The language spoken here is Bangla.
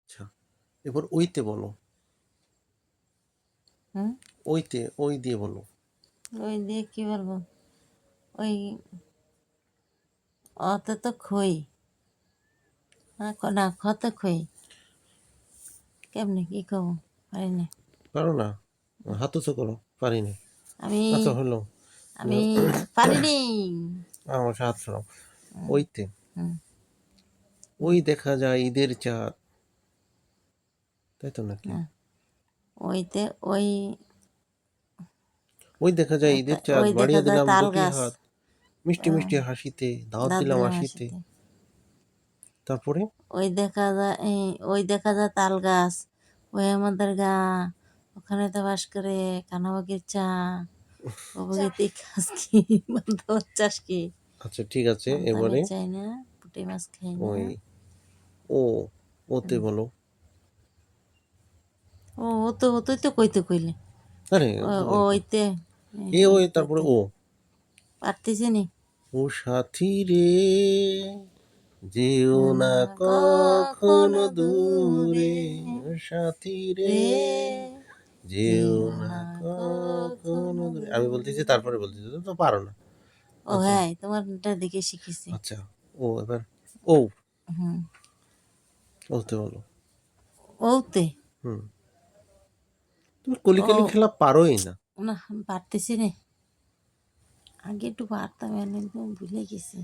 আচ্ছা, এবার ওইতে বলো। হুম, ওইতে, ওই দিয়ে বলো। ওই দিয়ে কি বলবো? ওই অতে তো খই, না না খতে খই, কেমনে কি কব, পারি না পারো না? হাত উঁচু করো। পারি না। আমি। আচ্ছা হলো। আমি পারিনি। আমার হাত সরাও। ওইতে, হুম, ওই দেখা যায় ঈদের চাঁদ, তাই তো নাকি? হ্যাঁ, ওইতে ওই ওই দেখা যায় ঈদের চাঁদ, ওই দেখা বাড়িয়ে যায় দিলাম তাল দুটি গাছ, হাত, মিষ্টি মিষ্টি হাসিতে দাওয়াত দাঁত দিলাম দিলাম আসিতে। হাসিতে। তারপরে ওই দেখা যায় তাল গাছ, ওই আমাদের গা, ওখানে তো বাস করে কানাবাগির চা, ও বগিতে খাস কি, বান্ধব চাষ কি, আচ্ছা ঠিক আছে, আমদানি এবারে চাই না, পুঁটি মাছ খাই না। ওই ও, ওতে বলো। ও তো তুই তো কইতে কইলে। আরে ওইতে এ ওই তারপরে ওইতে ও। পারতেছি নি। ও সাথী রে, যেও না কখনো কখনো দূরে দূরে, ও সাথী রে, রে, যেও যেও না না কখনো কখনো দূরে। আমি বলতেছি, দূরে। তারপরে বলতেছি, তুমি তো পারো না। ও আচ্ছা হ্যাঁ, তোমারটা দেখে শিখেছি। আচ্ছা, ও এবার ও, হুম, ওতে বলো। ওতে হুম, তুমি কলিকালি ও খেলা পারোই না। না, আমি পারতেছি নে। আগে একটু পারতাম, এখন একদম ভুলে গেছি।